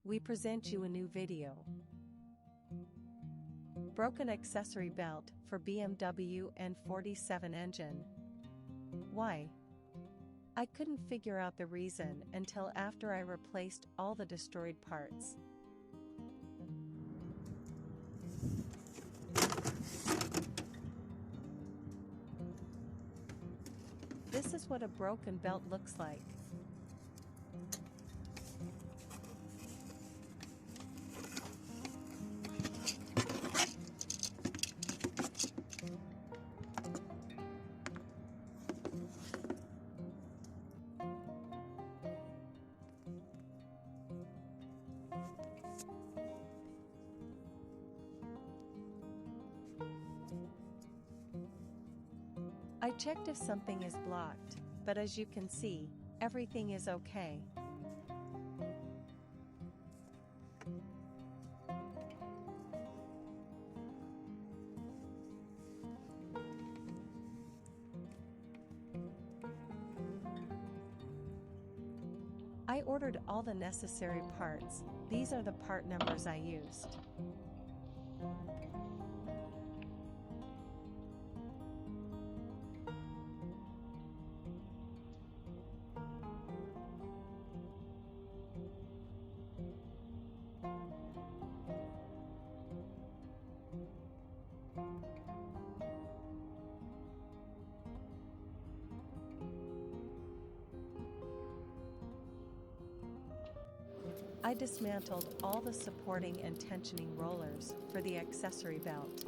we present you a new video. Broken accessory belt for BMW N47 engine. Why? I couldn't figure out the reason until after I replaced all the destroyed parts. This is what a broken belt looks like. I checked if something is blocked, but as you can see, everything is okay. I ordered all the necessary parts. These are the part numbers I used. I dismantled all the supporting and tensioning rollers for the accessory belt.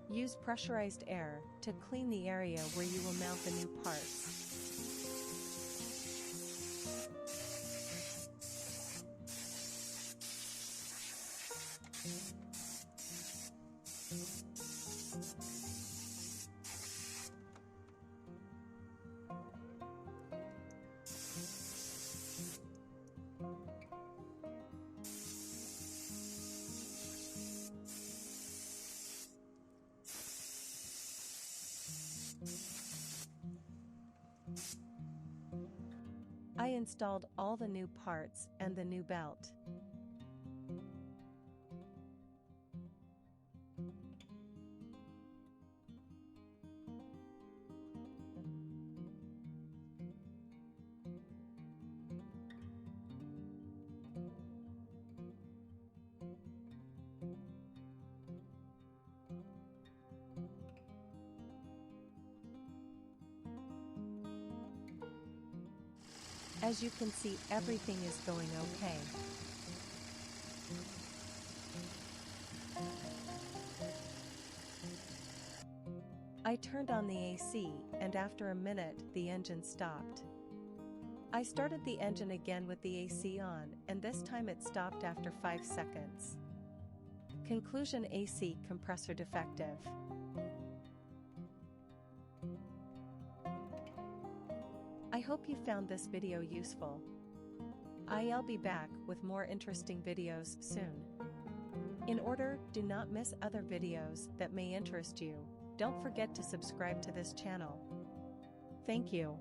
Use pressurized air to clean the area where you will mount the new parts. I installed all the new parts and the new belt. As you can see, everything is going okay. I turned on the AC, and after a minute, the engine stopped. I started the engine again with the AC on, and this time it stopped after 5 seconds. Conclusion: AC compressor defective. I hope you found this video useful. I'll be back with more interesting videos soon. In order, do not miss other videos that may interest you. Don't forget to subscribe to this channel. Thank you.